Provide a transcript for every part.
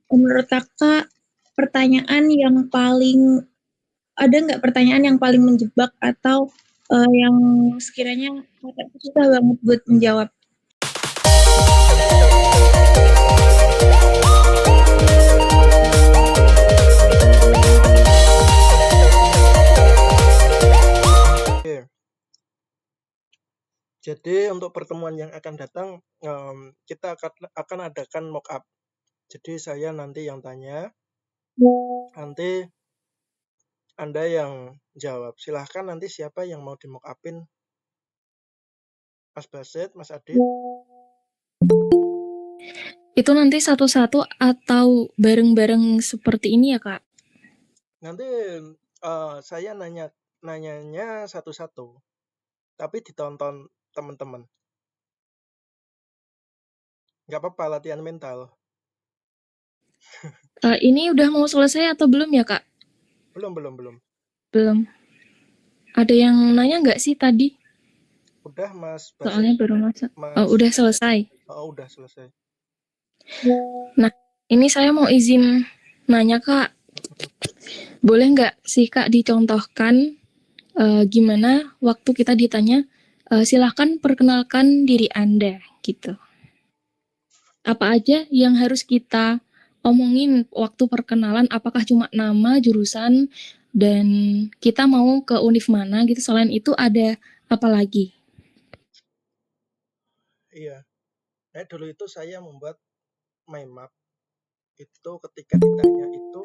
Menurut Kakak, pertanyaan yang paling ada nggak pertanyaan yang paling menjebak atau yang sekiranya Kakak susah banget buat menjawab? Oke, jadi untuk pertemuan yang akan datang, kita akan adakan mock up. Jadi saya nanti yang tanya, nanti Anda yang jawab. Silahkan nanti siapa yang mau di mock upin, Mas Basit, Mas Adit. Itu nanti satu-satu atau bareng-bareng seperti ini ya, Kak? Nanti saya nanyanya satu-satu, tapi ditonton teman-teman. Nggak apa-apa, latihan mental. Ini udah mau selesai atau belum ya, Kak? Belum. Belum. Ada yang nanya nggak sih tadi? Udah, Mas Basit, Soalnya baru masuk. Oh, Mas. udah selesai. Oh, udah selesai. Nah, ini saya mau izin nanya, Kak. Boleh nggak sih, Kak, dicontohkan gimana waktu kita ditanya, silahkan perkenalkan diri Anda, gitu. Apa aja yang harus kita omongin waktu perkenalan? Apakah cuma nama, jurusan, dan kita mau ke univ mana gitu? Selain itu ada apa lagi? Iya. Dulu itu saya membuat mind map. Itu ketika ditanya itu,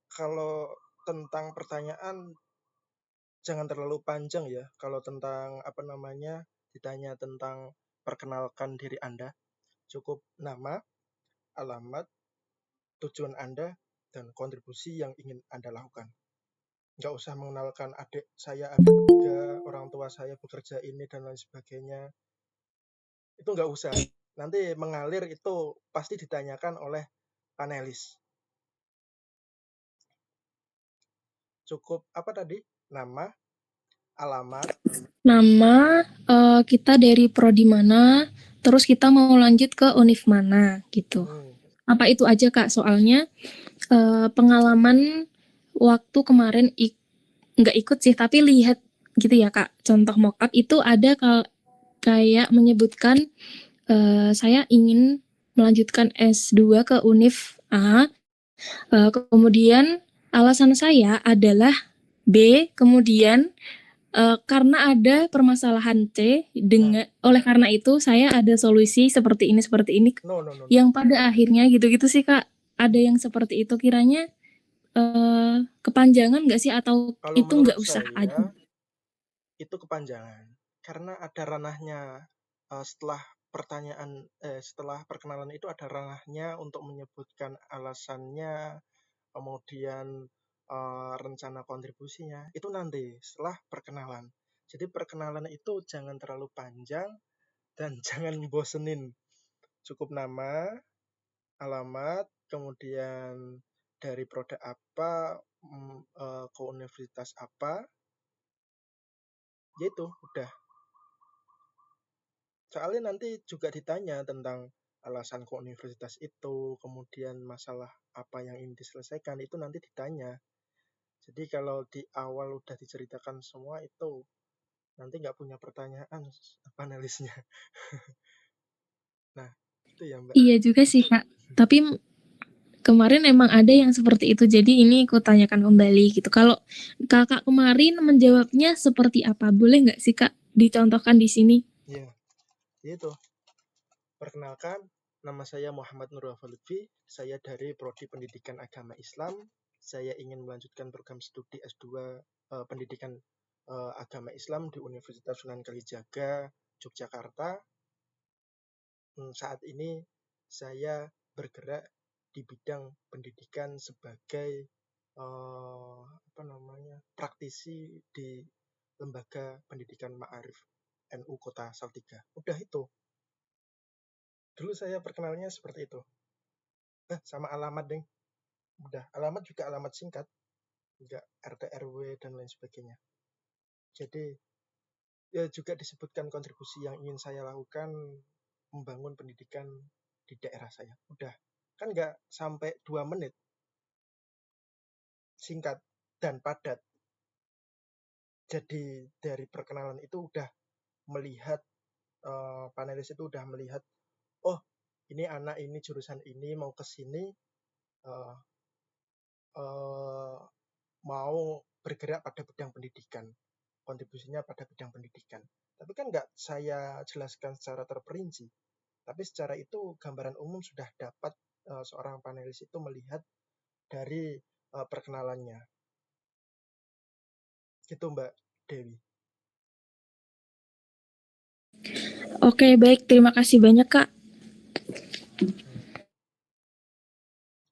kalau tentang pertanyaan jangan terlalu panjang ya. Kalau tentang ditanya tentang perkenalkan diri Anda, cukup nama, alamat, tujuan Anda, dan kontribusi yang ingin Anda lakukan. Nggak usah mengenalkan adik saya ada 3, orang tua saya bekerja ini dan lain sebagainya. Itu nggak usah. Nanti mengalir itu pasti ditanyakan oleh panelis. Cukup apa tadi? Nama, alamat. Nama, kita dari prodi mana, terus kita mau lanjut ke univ mana gitu. Hmm, Apa itu aja, Kak? Soalnya pengalaman waktu kemarin nggak ikut sih, tapi lihat gitu ya, Kak. Contoh mockup itu ada kayak menyebutkan saya ingin melanjutkan S2 ke univ A. Kemudian alasan saya adalah B, kemudian karena ada permasalahan C, nah, oleh karena itu saya ada solusi seperti ini, no. yang pada akhirnya gitu-gitu sih, Kak. Ada yang seperti itu, kiranya kepanjangan nggak sih, atau Kalau itu menurut nggak usah aja? saya itu kepanjangan karena ada ranahnya, setelah perkenalan itu ada ranahnya untuk menyebutkan alasannya, kemudian rencana kontribusinya itu nanti setelah perkenalan. Jadi perkenalan itu jangan terlalu panjang dan jangan bosenin. Cukup nama, alamat, kemudian dari produk apa, ke universitas apa, ya itu udah. Soalnya nanti juga ditanya tentang alasan ke universitas itu, kemudian masalah apa yang ingin diselesaikan, itu nanti ditanya. Jadi kalau di awal udah diceritakan semua itu, nanti nggak punya pertanyaan panelisnya. Nah, itu ya Mbak. Iya juga sih, Kak. Tapi kemarin emang ada yang seperti itu, jadi ini aku tanyakan kembali gitu. Kalau kakak kemarin menjawabnya seperti apa? Boleh nggak sih, Kak, dicontohkan di sini? Ya, itu. Perkenalkan, nama saya Muhammad Nurul Lutfi. Saya dari Prodi Pendidikan Agama Islam. Saya ingin melanjutkan program studi S2 Pendidikan Agama Islam di Universitas Sunan Kalijaga, Yogyakarta. Saat ini saya bergerak di bidang pendidikan sebagai praktisi di Lembaga Pendidikan Ma'arif NU Kota Salatiga. Udah itu. Dulu saya perkenalnya seperti itu. Sama alamat deh. Udah, alamat juga alamat singkat. Enggak RT RW dan lain sebagainya. Jadi Ya juga disebutkan kontribusi yang ingin saya lakukan membangun pendidikan di daerah saya. Udah, kan nggak sampai 2 menit, singkat dan padat. Jadi dari perkenalan itu udah melihat, panelis itu udah melihat, oh ini anak ini jurusan ini mau ke sini, eh, mau bergerak pada bidang pendidikan, kontribusinya pada bidang pendidikan. Tapi kan nggak saya jelaskan secara terperinci, tapi secara itu gambaran umum sudah dapat seorang panelis itu melihat dari perkenalannya. Gitu Mbak Dewi. Oke, baik. Terima kasih banyak, Kak.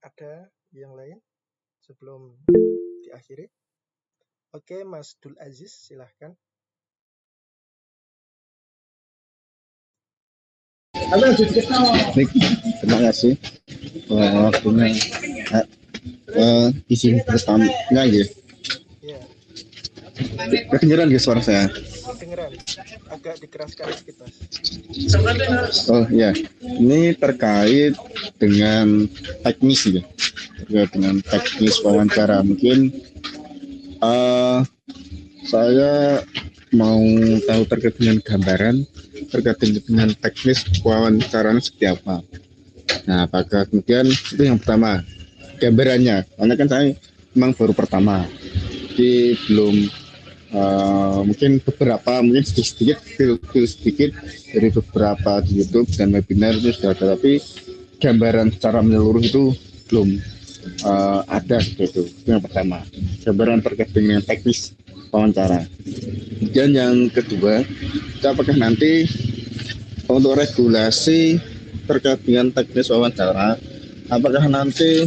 Ada yang lain sebelum diakhiri? Oke, Mas Dul Aziz, silahkan. Baik, terima kasih waktunya. Izin pertama aja. Ya, Kedengeran ya suara saya? kedengeran. Agak dikeraskan sedikit, Mas. Oh ya, ini terkait dengan teknis ya, terkait dengan teknis wawancara. Mungkin saya mau tahu terkait dengan gambaran terkait dengan teknis wawancaranya seperti apa. Nah, apakah kemudian itu yang pertama gambarannya? Karena kan saya memang baru pertama, jadi belum mungkin beberapa, mungkin sedikit dari beberapa di YouTube dan webinar itu sudah ada, tapi gambaran secara menyeluruh itu belum ada gitu. Itu yang pertama, gambaran terkait dengan teknis wawancara. Dan yang kedua, apakah nanti untuk regulasi terkait dengan teknis wawancara, apakah nanti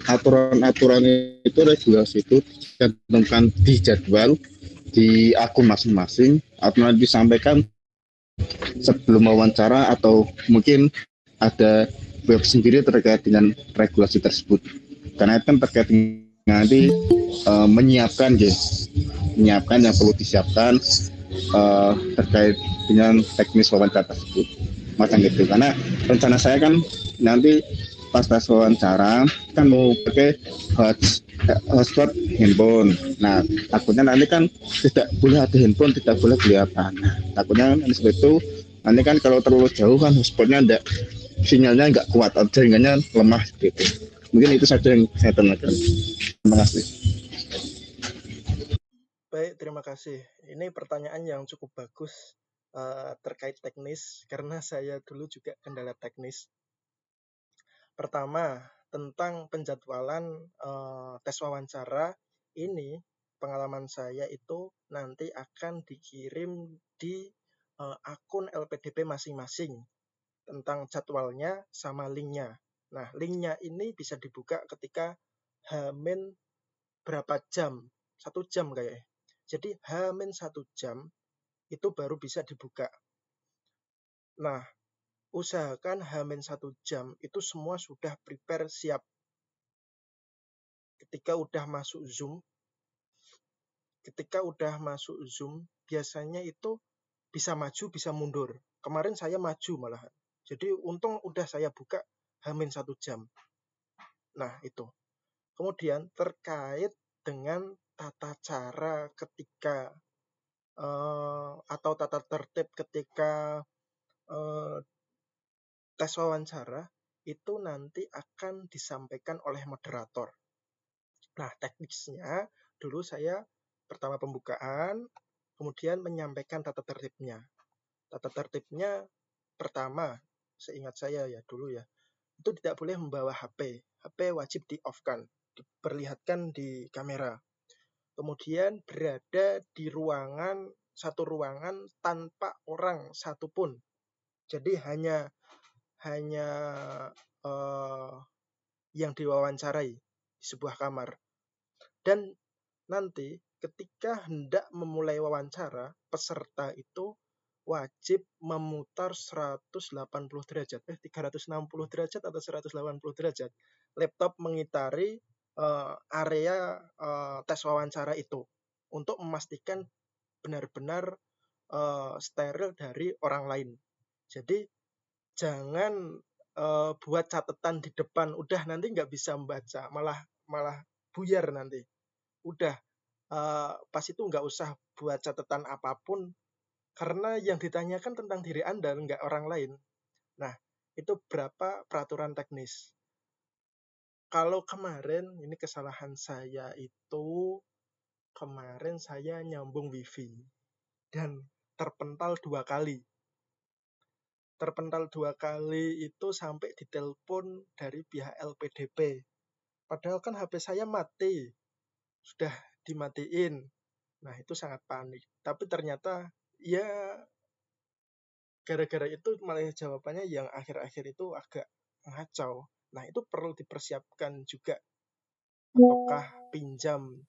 aturan-aturan itu, regulasi itu dicantumkan di jadwal di akun masing-masing atau nanti disampaikan sebelum wawancara, atau mungkin ada web sendiri terkait dengan regulasi tersebut, karena itu kan terkait dengan nanti menyiapkan yang perlu disiapkan terkait dengan teknis wawancara tersebut macam gitu. Karena rencana saya kan nanti pas tes wawancara kan mau pakai hotspot handphone. Nah, takutnya nanti kan tidak boleh ada handphone, tidak boleh kelihatan. Nah, takutnya nanti seperti itu, nanti kan kalau terlalu jauh kan hotspotnya enggak, sinyalnya nggak kuat, jaringannya lemah gitu. Mungkin itu saja yang saya tanyakan. Terima kasih. Baik, terima kasih. Ini pertanyaan yang cukup bagus terkait teknis, karena saya dulu juga kendala teknis. Pertama, tentang penjadwalan tes wawancara ini, pengalaman saya itu nanti akan dikirim di akun LPDP masing-masing tentang jadwalnya sama linknya. Nah, linknya ini bisa dibuka ketika H- berapa jam, 1 jam kayaknya. Jadi H-1 jam itu baru bisa dibuka. Nah, usahakan H-1 jam itu semua sudah prepare siap. Ketika udah masuk Zoom, biasanya itu bisa maju, bisa mundur. Kemarin saya maju malahan. Jadi untung udah saya buka H-1 jam. Nah, itu. Kemudian terkait dengan tata cara ketika atau tata tertib ketika tes wawancara itu nanti akan disampaikan oleh moderator. Nah, teknisnya dulu saya pertama pembukaan, kemudian menyampaikan tata tertibnya. Tata tertibnya pertama, seingat saya ya dulu ya, itu tidak boleh membawa HP. HP wajib di-off-kan, diperlihatkan di kamera. Kemudian berada di satu ruangan tanpa orang satupun. Jadi hanya yang diwawancarai di sebuah kamar. Dan nanti ketika hendak memulai wawancara, peserta itu wajib memutar 180 derajat, 360 derajat atau 180 derajat. Laptop mengitari area tes wawancara itu untuk memastikan benar-benar steril dari orang lain. Jadi jangan buat catatan di depan, udah nanti nggak bisa membaca, malah buyar nanti. Udah pas itu nggak usah buat catatan apapun, karena yang ditanyakan tentang diri Anda, nggak orang lain. Nah, itu berapa peraturan teknis. Kalau kemarin, ini kesalahan saya itu, kemarin saya nyambung wifi dan terpental 2 kali. Terpental 2 kali itu sampai ditelepon dari pihak LPDP. Padahal kan HP saya mati, sudah dimatiin. Nah, itu sangat panik. Tapi ternyata ya gara-gara itu malah jawabannya yang akhir-akhir itu agak ngacau. Nah, itu perlu dipersiapkan juga. Apakah pinjam,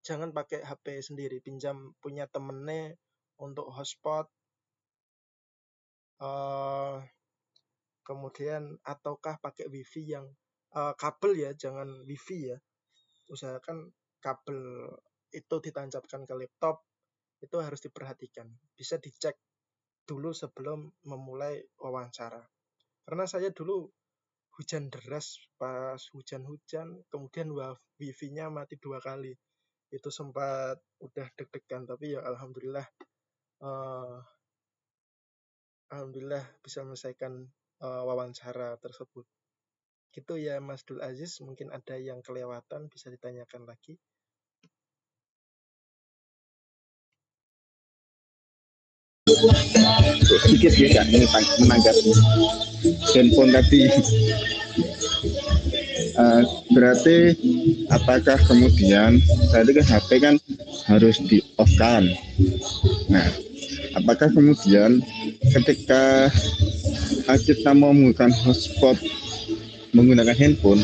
jangan pakai HP sendiri, pinjam punya temennya untuk hotspot, kemudian ataukah pakai wifi yang kabel ya, jangan wifi ya. Usahakan kabel itu ditancapkan ke laptop, itu harus diperhatikan. Bisa dicek dulu sebelum memulai wawancara. Karena saya dulu hujan deras, pas hujan-hujan, kemudian wifi-nya mati 2 kali. Itu sempat udah deg-degan, tapi ya alhamdulillah bisa menyelesaikan wawancara tersebut. Gitu ya Mas Dul Aziz, mungkin ada yang kelewatan bisa ditanyakan lagi. Sedikit ya menanggapi handphone tadi. Berarti apakah kemudian tadi kan HP kan harus di off kan? Nah, apakah kemudian ketika kita mau menggunakan hotspot menggunakan handphone,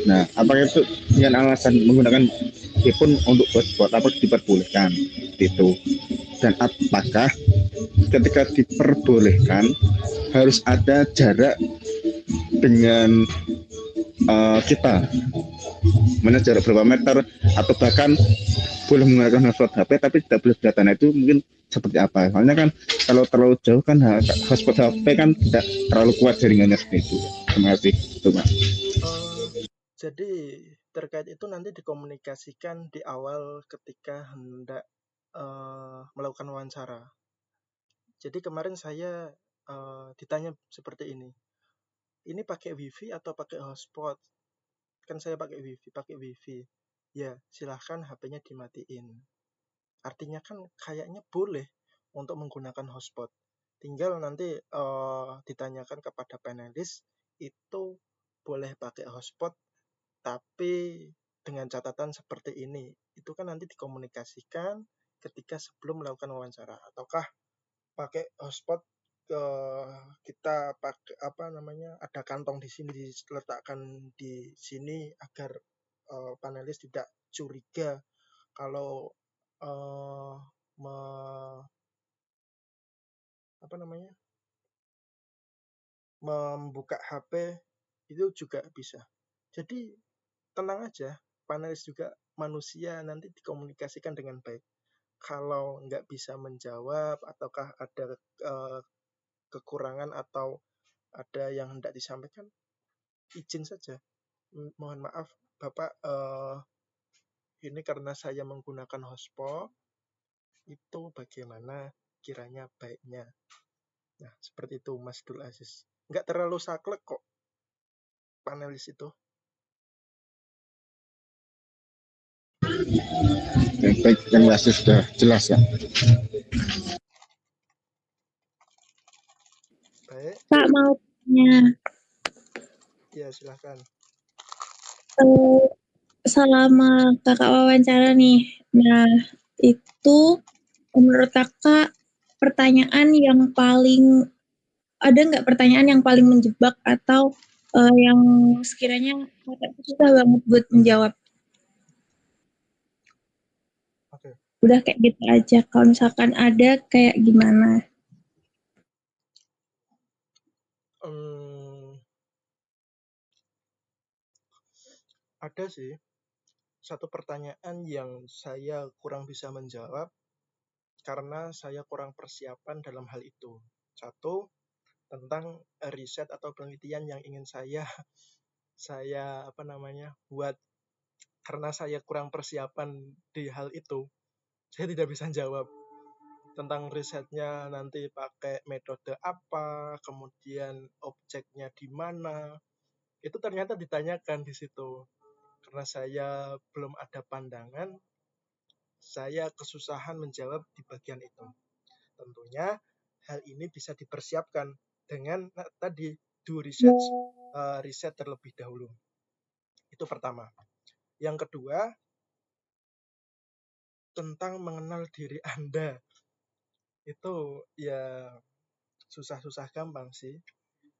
nah apakah itu dengan alasan menggunakan handphone untuk hotspot apa diperbolehkan gitu? Dan apakah ketika diperbolehkan harus ada jarak dengan kita, mana jarak berapa meter, atau bahkan boleh menggunakan hotspot HP tapi tidak boleh data. Nah itu mungkin seperti apa? Soalnya kan kalau terlalu jauh kan hotspot HP kan tidak terlalu kuat jaringannya seperti itu. Terima kasih. Itu, Mas. Jadi terkait itu nanti dikomunikasikan di awal ketika hendak melakukan wawancara. Jadi kemarin saya ditanya seperti ini. Ini pakai wifi atau pakai hotspot? Kan saya pakai wifi. Ya, silahkan HP-nya dimatiin. Artinya kan kayaknya boleh untuk menggunakan hotspot. Tinggal nanti ditanyakan kepada panelis, itu boleh pakai hotspot, tapi dengan catatan seperti ini. Itu kan nanti dikomunikasikan ketika sebelum melakukan wawancara. Ataukah pakai hotspot, kita pakai ada kantong di sini, diletakkan di sini agar panelis tidak curiga kalau membuka HP itu juga bisa. Jadi tenang aja, panelis juga manusia, nanti dikomunikasikan dengan baik. Kalau nggak bisa menjawab ataukah ada kekurangan atau ada yang hendak disampaikan, izin saja. Mohon maaf Bapak, ini karena saya menggunakan hotspot, itu bagaimana kiranya baiknya. Nah, seperti itu Mas Dul Aziz. Nggak terlalu saklek kok panelis itu. Baik, yang masih sudah jelas ya. Baik, Kak mau tanya, ya silahkan. selama kakak wawancara nih, nah itu menurut kakak pertanyaan yang paling ada nggak pertanyaan yang paling menjebak atau yang sekiranya kakak susah banget buat menjawab? Oke. Udah kayak gitu aja. Kalau misalkan ada kayak gimana? Ada sih satu pertanyaan yang saya kurang bisa menjawab. karena saya kurang persiapan dalam hal itu. Satu, tentang riset atau penelitian yang ingin saya buat. Karena saya kurang persiapan di hal itu, saya tidak bisa jawab tentang risetnya nanti pakai metode apa, kemudian objeknya di mana. Itu ternyata ditanyakan di situ. Karena saya belum ada pandangan, saya kesusahan menjawab di bagian itu. Tentunya hal ini bisa dipersiapkan dengan tadi do research, riset terlebih dahulu. Itu pertama. Yang kedua, tentang mengenal diri Anda. Itu ya susah-susah gampang sih.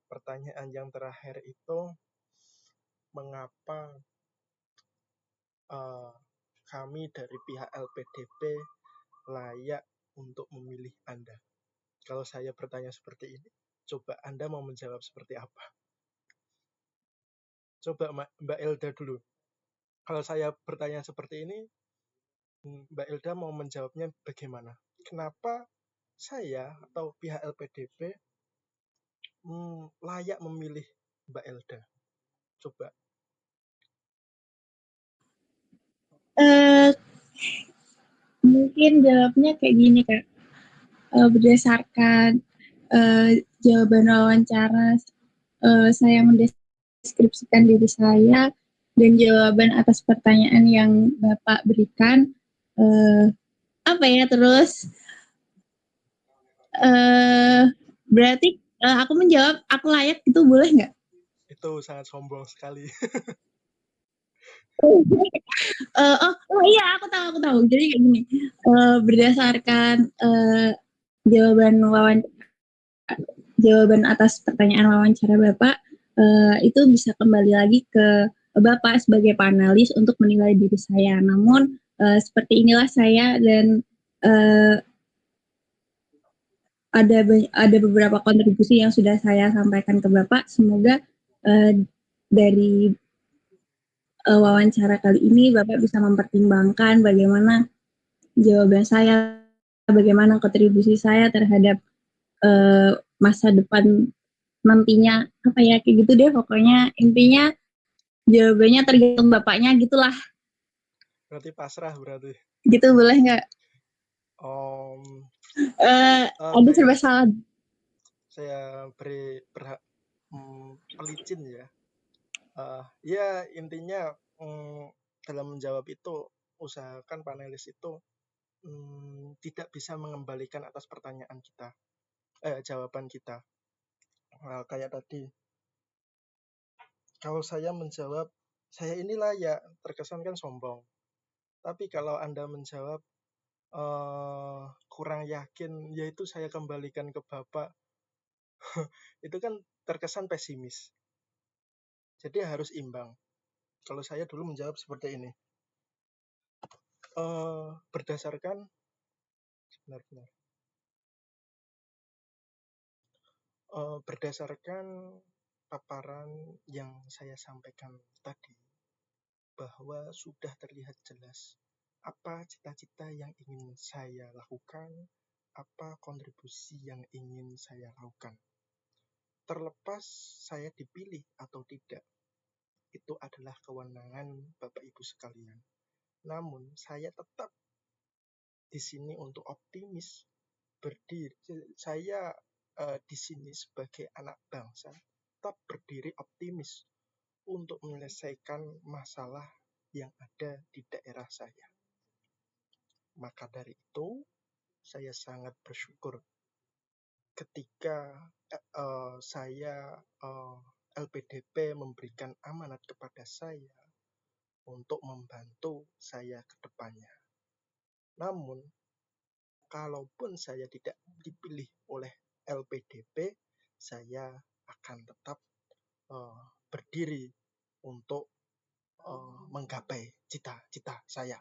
Pertanyaan yang terakhir itu, mengapa kami dari pihak LPDP layak untuk memilih Anda? Kalau saya bertanya seperti ini, coba Anda mau menjawab seperti apa? Coba Mbak Elda dulu. Kalau saya bertanya seperti ini, Mbak Elda mau menjawabnya bagaimana? Kenapa saya atau pihak LPDP layak memilih Mbak Elda? Coba. Mungkin jawabnya kayak gini Kak. Berdasarkan jawaban wawancara saya mendeskripsikan diri saya dan jawaban atas pertanyaan yang Bapak berikan, terus berarti aku menjawab aku layak, itu boleh nggak? Itu sangat sombong sekali. Iya, aku tahu. Jadi kayak gini, berdasarkan jawaban atas pertanyaan wawancara Bapak, itu bisa kembali lagi ke Bapak sebagai panelis untuk menilai diri saya. Namun seperti inilah saya, dan ada beberapa kontribusi yang sudah saya sampaikan ke Bapak. Semoga dari wawancara kali ini Bapak bisa mempertimbangkan bagaimana jawaban saya, bagaimana kontribusi saya terhadap masa depan nantinya, kayak gitu deh pokoknya. Intinya jawabannya tergantung Bapaknya gitulah. Berarti pasrah berarti. Gitu boleh nggak? Ada serba salah. Saya beri pelicin ya. Ya intinya dalam menjawab itu, usahakan panelis itu tidak bisa mengembalikan atas pertanyaan kita, jawaban kita. Kayak tadi, kalau saya menjawab saya ini layak, terkesan kan sombong. Tapi kalau Anda menjawab kurang yakin, yaitu saya kembalikan ke Bapak, itu kan terkesan pesimis. Jadi harus imbang. Kalau saya dulu menjawab seperti ini, berdasarkan paparan yang saya sampaikan tadi, bahwa sudah terlihat jelas apa cita-cita yang ingin saya lakukan, apa kontribusi yang ingin saya lakukan. Terlepas saya dipilih atau tidak, itu adalah kewenangan Bapak Ibu sekalian. Namun saya tetap di sini untuk optimis, berdiri. Saya di sini sebagai anak bangsa tetap berdiri optimis untuk menyelesaikan masalah yang ada di daerah saya. Maka dari itu, saya sangat bersyukur ketika saya LPDP memberikan amanat kepada saya untuk membantu saya ke depannya. Namun, kalaupun saya tidak dipilih oleh LPDP, saya akan tetap berdiri untuk menggapai cita-cita saya.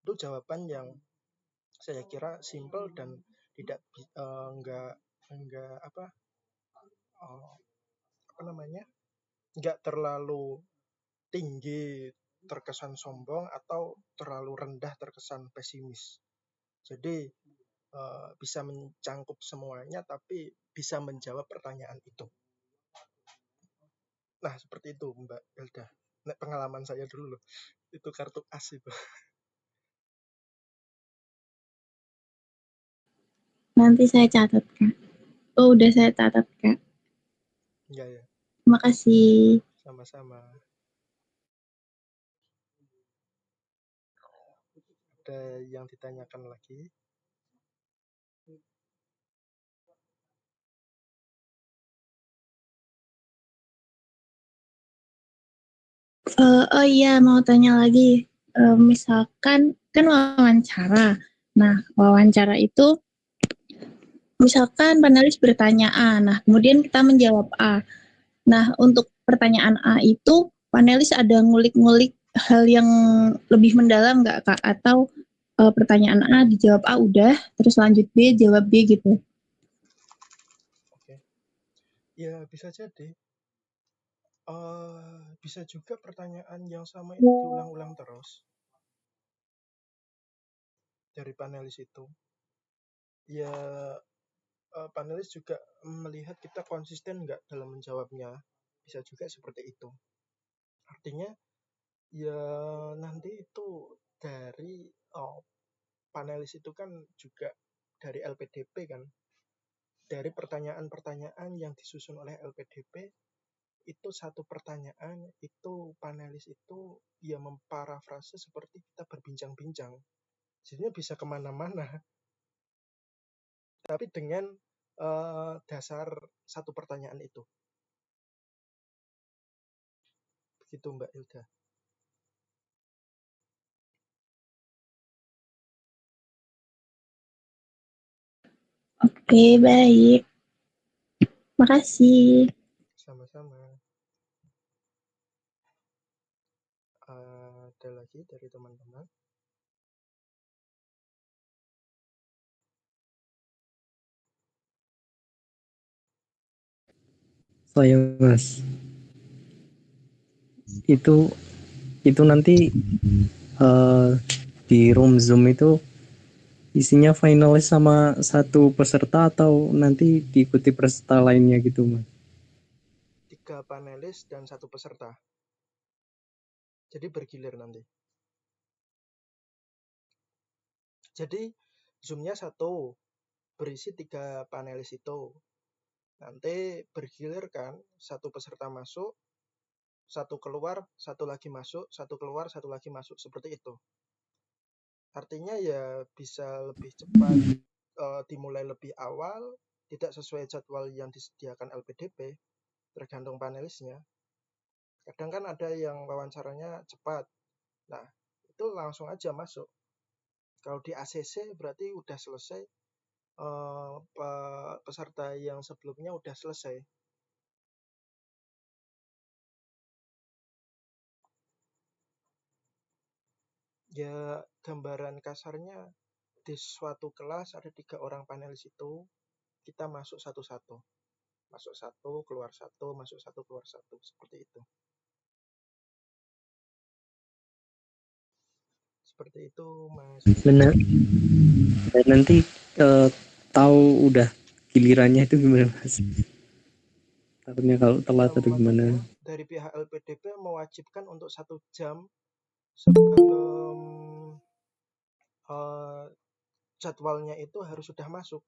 Itu jawaban yang saya kira simpel dan tidak nggak terlalu tinggi terkesan sombong atau terlalu rendah terkesan pesimis. Jadi bisa mencangkup semuanya, tapi bisa menjawab pertanyaan itu. Nah, seperti itu Mbak Elda. Nah, pengalaman saya dulu loh. Itu kartu as itu. Nanti saya catat, Kak. Oh, udah saya catat, Kak. Iya, ya. Terima kasih. Sama-sama. Ada yang ditanyakan lagi? Oh iya, mau tanya lagi. Misalkan kan wawancara. Nah, wawancara itu misalkan panelis bertanya A, nah kemudian kita menjawab A. Nah, untuk pertanyaan A itu panelis ada ngulik-ngulik hal yang lebih mendalam nggak, Kak? Atau pertanyaan A dijawab A udah, terus lanjut B jawab B gitu? Oke. Ya, bisa jadi. Bisa juga pertanyaan yang sama itu diulang-ulang terus dari panelis itu. Ya, panelis juga melihat kita konsisten nggak dalam menjawabnya. Bisa juga seperti itu. Artinya, ya nanti itu dari panelis itu kan juga dari LPDP kan. Dari pertanyaan-pertanyaan yang disusun oleh LPDP, itu satu pertanyaan, itu panelis itu ya memparafrase seperti kita berbincang-bincang. Jadinya bisa kemana-mana. Tapi dengan dasar satu pertanyaan itu. Begitu Mbak Hilda. Oke, baik. Makasih. Sama-sama. Ada lagi dari teman-teman? Saya Mas, itu nanti di room Zoom itu isinya finalis sama satu peserta atau nanti diikuti peserta lainnya gitu Mas? 3 panelis dan 1 peserta. Jadi bergilir nanti. Jadi Zoom-nya 1, berisi 3 panelis itu. Nanti bergilir kan, 1 peserta masuk, 1 keluar, 1 lagi masuk, 1 keluar, 1 lagi masuk, seperti itu. Artinya ya bisa lebih cepat, dimulai lebih awal, tidak sesuai jadwal yang disediakan LPDP, tergantung panelisnya. Kadang kan ada yang wawancaranya cepat. Nah, itu langsung aja masuk. Kalau di ACC berarti udah selesai, peserta yang sebelumnya udah selesai. Ya, gambaran kasarnya di suatu kelas ada 3 orang panelis itu, kita masuk satu-satu. Masuk 1, keluar 1, masuk 1, keluar 1. Seperti itu. Seperti itu, Mas. Benar. Dan nanti tahu udah gilirannya itu gimana Mas? Takutnya kalau telat atau gimana? Makanya dari pihak LPDP mewajibkan untuk 1 jam sebelum jadwalnya itu harus sudah masuk.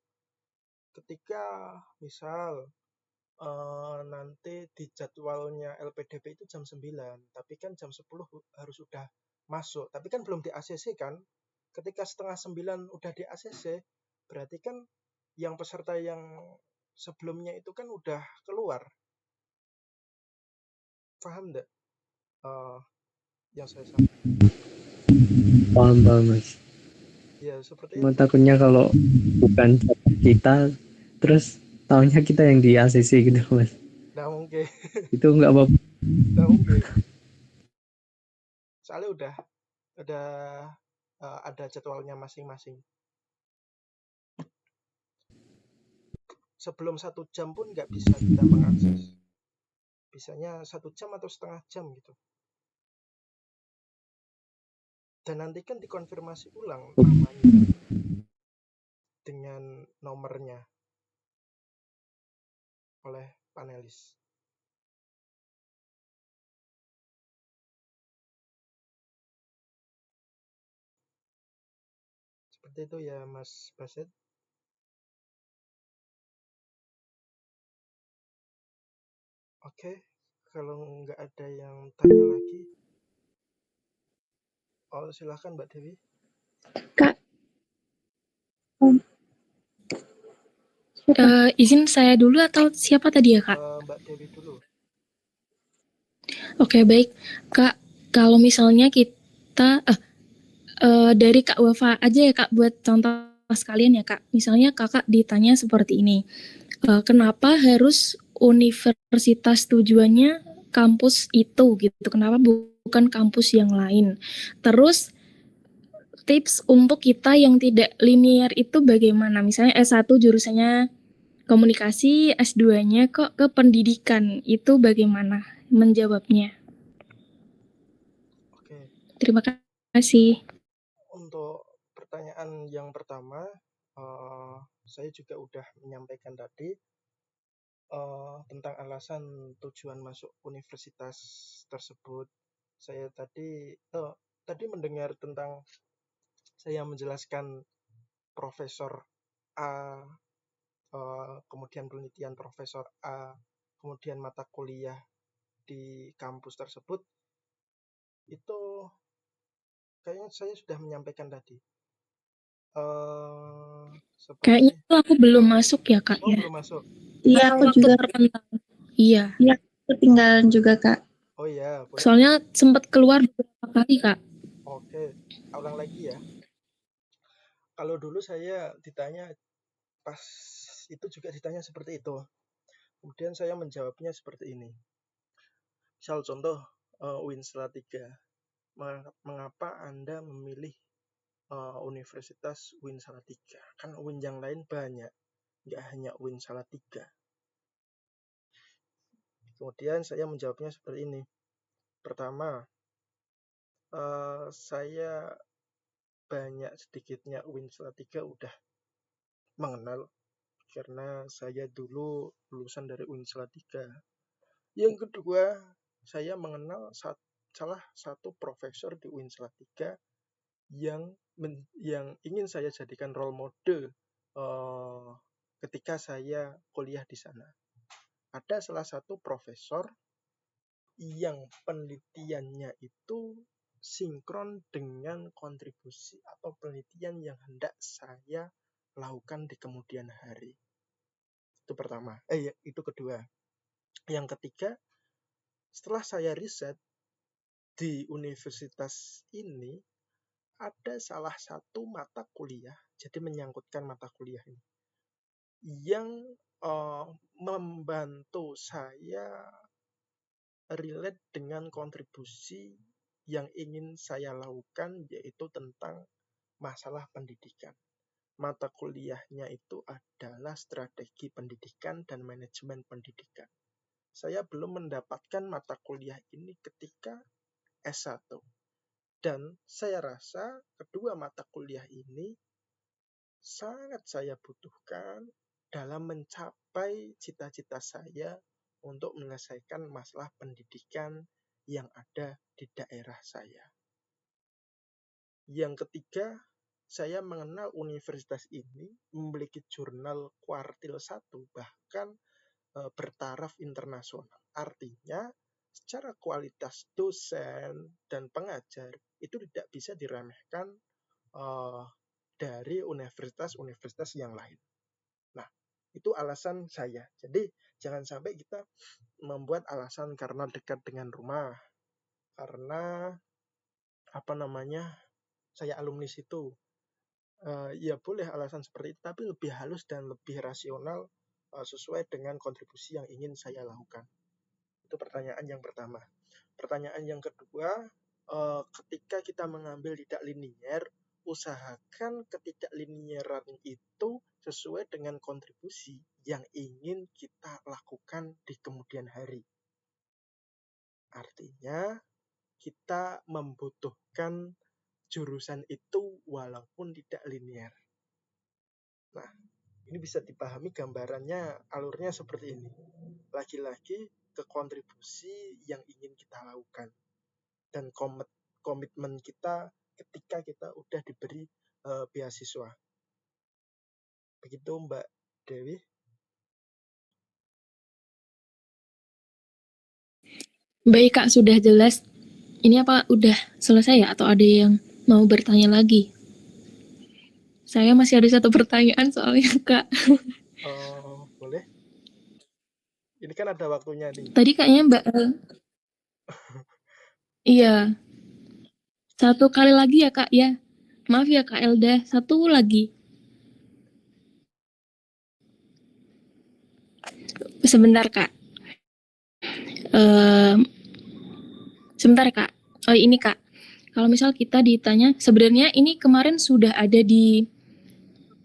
Ketika misal nanti di jadwalnya LPDP itu jam 9, tapi kan jam 10 harus sudah masuk. Tapi kan belum di ACC kan? Ketika setengah 9 udah di ACC, berarti kan yang peserta yang sebelumnya itu kan udah keluar. Paham enggak? Yang saya sampaikan. Paham Mas. Ya, seperti Cuma itu. takutnya kalau bukan kita, terus tahunya kita yang di ACC gitu Mas. Nggak mungkin. Itu nggak apa-apa. Nggak mungkin. Soalnya udah ada jadwalnya masing-masing. Sebelum 1 jam pun nggak bisa kita mengakses. Bisanya 1 jam atau setengah jam gitu. Dan nanti kan dikonfirmasi ulang namanya. dengan nomornya oleh panelis. Seperti itu ya Mas Basit. Oke, kalau nggak ada yang tanya lagi, silahkan Mbak Dewi. Kak. Izin saya dulu atau siapa tadi ya, Kak? Mbak Dewi dulu. Oke, baik. Kak, kalau misalnya kita dari Kak Wafa aja ya, Kak, buat contoh sekalian ya, Kak. Misalnya Kakak ditanya seperti ini. Kenapa harus universitas tujuannya kampus itu gitu? Kenapa bukan kampus yang lain? Terus tips untuk kita yang tidak linear itu bagaimana? Misalnya S1 jurusannya komunikasi, S2-nya kok ke pendidikan. Itu bagaimana menjawabnya? Oke. Terima kasih. Untuk pertanyaan yang pertama, saya juga udah menyampaikan tadi tentang alasan tujuan masuk universitas tersebut. Saya tadi mendengar tentang saya menjelaskan Profesor A, kemudian penelitian Profesor A, kemudian mata kuliah di kampus tersebut, itu kayaknya saya sudah menyampaikan tadi. Kayaknya itu aku belum masuk ya, Kak. Oh, ya. belum masuk. Iya, aku Waktu juga pertentang. Iya. Iya, ketinggalan juga, Kak. Oh iya, boleh. Soalnya sempat keluar beberapa kali, Kak. Oke, ulang lagi ya. Kalau dulu saya ditanya, pas itu juga ditanya seperti itu. Kemudian saya menjawabnya seperti ini. Misal contoh, UIN Salatiga. Mengapa Anda memilih Universitas UIN Salatiga? Kan UIN yang lain banyak, nggak hanya UIN Salatiga. Kemudian saya menjawabnya seperti ini. Pertama, saya banyak sedikitnya UIN Salatiga udah mengenal karena saya dulu lulusan dari UIN Salatiga. Yang kedua, saya mengenal salah satu profesor di UIN Salatiga yang ingin saya jadikan role model ketika saya kuliah di sana. Ada salah satu profesor yang penelitiannya itu sinkron dengan kontribusi atau penelitian yang hendak saya lakukan di kemudian hari. Itu pertama. Itu kedua. Yang ketiga, setelah saya riset di universitas ini, ada salah satu mata kuliah, jadi menyangkutkan mata kuliah ini, yang membantu saya relate dengan kontribusi yang ingin saya lakukan, yaitu tentang masalah pendidikan. Mata kuliahnya itu adalah strategi pendidikan dan manajemen pendidikan. Saya belum mendapatkan mata kuliah ini ketika S1. Dan saya rasa kedua mata kuliah ini sangat saya butuhkan dalam mencapai cita-cita saya untuk menyelesaikan masalah pendidikan yang ada di daerah saya. Yang ketiga, saya mengenal universitas ini memiliki jurnal kuartil 1, bahkan bertaraf internasional. Artinya, secara kualitas dosen dan pengajar itu tidak bisa diremehkan dari universitas-universitas yang lain. Nah, itu alasan saya. Jadi, jangan sampai kita membuat alasan karena dekat dengan rumah, karena saya alumni situ. Ya boleh alasan seperti itu, tapi lebih halus dan lebih rasional sesuai dengan kontribusi yang ingin saya lakukan. Itu pertanyaan yang pertama. Pertanyaan yang kedua, ketika kita mengambil tidak linier, usahakan ketidakliniaran itu sesuai dengan kontribusi yang ingin kita lakukan di kemudian hari. Artinya, kita membutuhkan jurusan itu walaupun tidak linier. Nah, ini bisa dipahami gambarannya, alurnya seperti ini. Lagi-lagi ke kontribusi yang ingin kita lakukan dan komitmen kita ketika kita udah diberi beasiswa. Begitu Mbak Dewi. Baik Kak, sudah jelas. Ini apa udah selesai ya atau ada yang mau bertanya lagi? Saya masih ada satu pertanyaan soalnya Kak. Boleh? Ini kan ada waktunya nih. Tadi kayaknya Mbak iya. Satu kali lagi ya Kak ya. Maaf ya Kak Elda, satu lagi. Sebentar Kak. Sebentar Kak. Oh ini Kak. Kalau misal kita ditanya, sebenarnya ini kemarin sudah ada di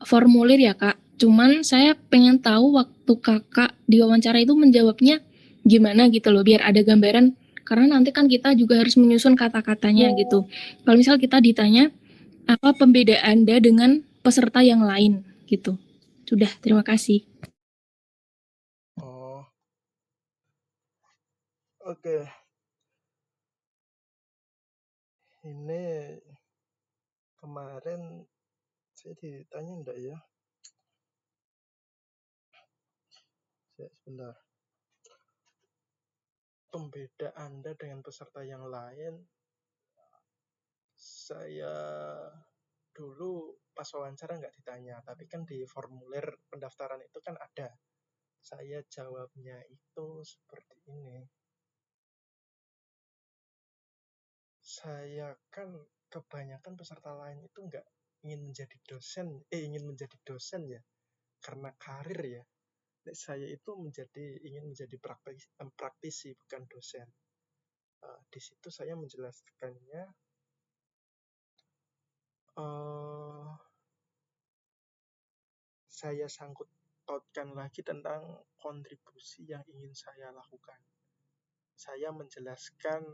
formulir ya Kak. Cuman saya pengen tahu waktu Kakak diwawancara itu menjawabnya gimana gitu loh, biar ada gambaran. Karena nanti kan kita juga harus menyusun kata-katanya gitu. Kalau misal kita ditanya, apa pembedaan Anda dengan peserta yang lain gitu. Sudah, terima kasih. Oke. Ini kemarin saya ditanya enggak ya? Sebentar. Pembeda Anda dengan peserta yang lain, saya dulu pas wawancara nggak ditanya, tapi kan di formulir pendaftaran itu kan ada. Saya jawabnya itu seperti ini. Saya kan kebanyakan peserta lain itu nggak ingin menjadi dosen ya, karena karir ya. Saya itu ingin menjadi praktisi bukan dosen. Di situ saya menjelaskannya saya sangkut pautkan lagi tentang kontribusi yang ingin saya lakukan. Saya menjelaskan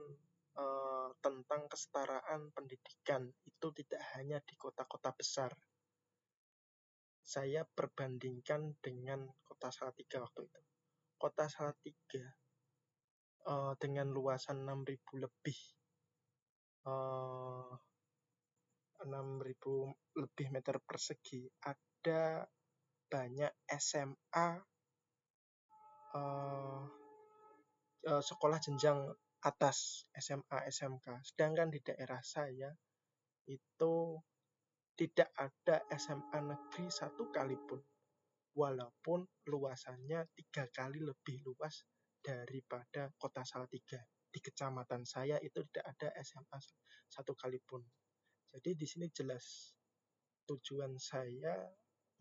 tentang kesetaraan pendidikan itu tidak hanya di kota-kota besar. Saya perbandingkan dengan kota Salatiga waktu itu. Kota Salatiga dengan luasan 6.000 lebih 6.000 lebih meter persegi, ada banyak SMA sekolah jenjang atas, SMA, SMK. Sedangkan di daerah saya itu tidak ada SMA negeri satu kali pun, walaupun luasannya 3 kali lebih luas daripada kota Salatiga. Di kecamatan saya itu tidak ada SMA satu kali pun. Jadi di sini jelas tujuan saya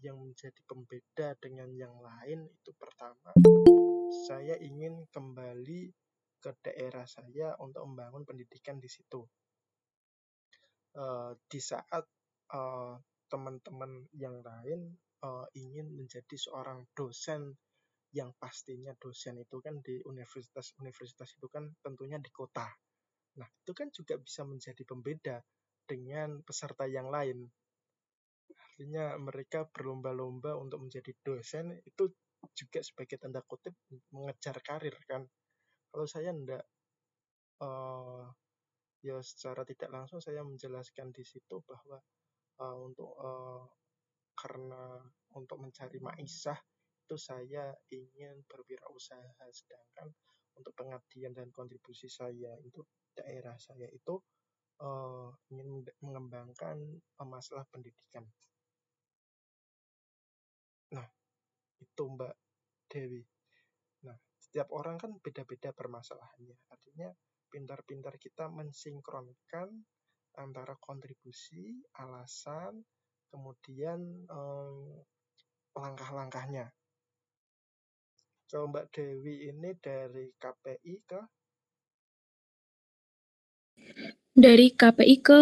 yang menjadi pembeda dengan yang lain itu pertama, saya ingin kembali ke daerah saya untuk membangun pendidikan di situ. Di saat teman-teman yang lain ingin menjadi seorang dosen, yang pastinya dosen itu kan di universitas itu kan tentunya di kota. Nah, itu kan juga bisa menjadi pembeda dengan peserta yang lain. Artinya mereka berlomba-lomba untuk menjadi dosen, itu juga sebagai tanda kutip mengejar karir kan. Kalau saya enggak, ya secara tidak langsung saya menjelaskan di situ bahwa karena untuk mencari maisha itu saya ingin berwirausaha, sedangkan untuk pengabdian dan kontribusi saya untuk daerah saya itu ingin mengembangkan masalah pendidikan. Nah, itu Mbak Dewi. Nah, setiap orang kan beda-beda permasalahannya. Artinya pintar-pintar kita mensinkronkan antara kontribusi, alasan, kemudian langkah-langkahnya. So, Mbak Dewi ini dari KPI ke? Dari KPI ke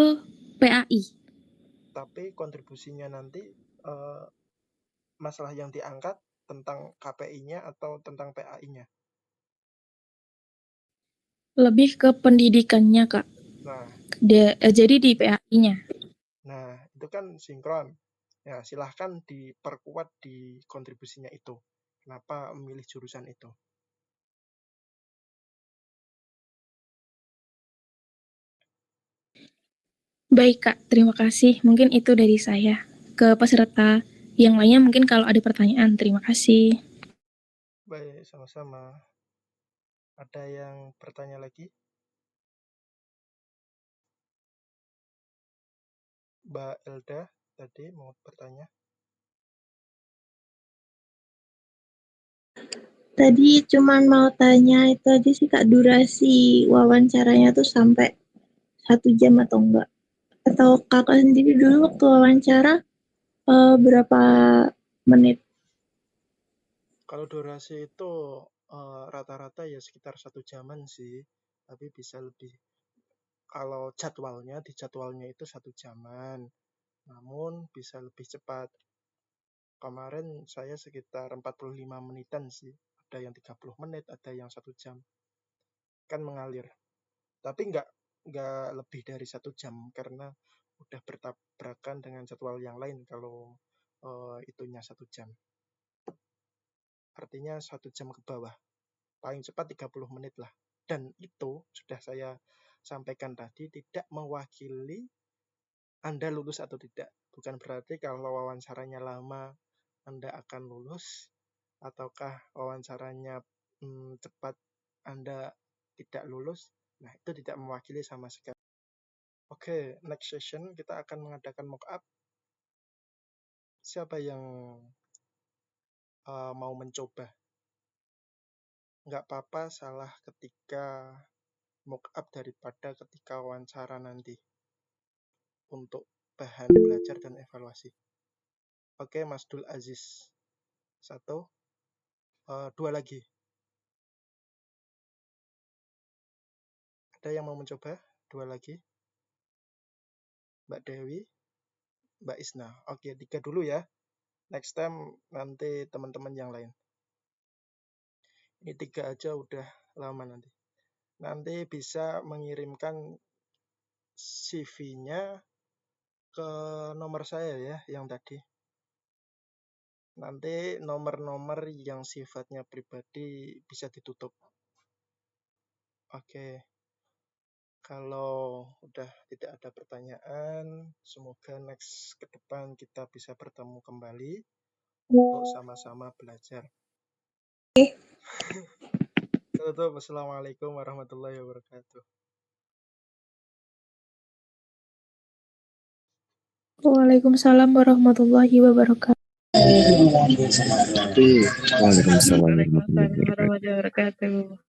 PAI. Tapi kontribusinya nanti masalah yang diangkat tentang KPI-nya atau tentang PAI-nya? Lebih ke pendidikannya Kak. Nah, Jadi di PAI-nya. nah itu kan sinkron. Ya, silahkan diperkuat di kontribusinya itu. Kenapa memilih jurusan itu? Baik Kak, terima kasih. Mungkin itu dari saya. Ke peserta yang lainnya mungkin kalau ada pertanyaan, terima kasih. Baik, sama-sama. Ada yang bertanya lagi? Mbak Elda tadi mau bertanya. Tadi cuman mau tanya itu aja sih Kak, durasi wawancaranya tuh sampai 1 jam atau enggak? Atau Kakak sendiri dulu waktu wawancara berapa menit? Kalau durasi itu rata-rata ya sekitar 1 jaman sih, tapi bisa lebih. Kalau di jadwalnya itu 1 jaman, namun bisa lebih cepat. Kemarin saya sekitar 45 menitan sih, ada yang 30 menit, ada yang 1 jam. Kan mengalir. Tapi nggak lebih dari 1 jam karena udah bertabrakan dengan jadwal yang lain kalau itunya 1 jam. Artinya 1 jam ke bawah. Paling cepat 30 menit lah. Dan itu sudah saya sampaikan tadi tidak mewakili Anda lulus atau tidak. Bukan berarti kalau wawancaranya lama Anda akan lulus, ataukah wawancaranya cepat Anda tidak lulus. Nah, itu tidak mewakili sama sekali. Oke, next session kita akan mengadakan mock up. Siapa yang mau mencoba? Nggak apa-apa salah ketika mock up daripada ketika wawancara nanti untuk bahan belajar dan evaluasi. Oke, Mas Dul Aziz. 1, 2 lagi. Ada yang mau mencoba? 2 lagi. Mbak Dewi, Mbak Isna. Oke, 3 dulu ya. Next time nanti teman-teman yang lain. Ini 3 aja udah lama nanti. Nanti bisa mengirimkan CV-nya ke nomor saya ya, yang tadi. Nanti nomor-nomor yang sifatnya pribadi bisa ditutup. Oke. Kalau udah tidak ada pertanyaan, semoga next ke depan kita bisa bertemu kembali untuk sama-sama belajar. Tutup. Assalamualaikum warahmatullahi wabarakatuh. Waalaikumsalam warahmatullahi wabarakatuh. Waalaikumsalam warahmatullahi wabarakatuh. Waalaikumsalam warahmatullahi wabarakatuh.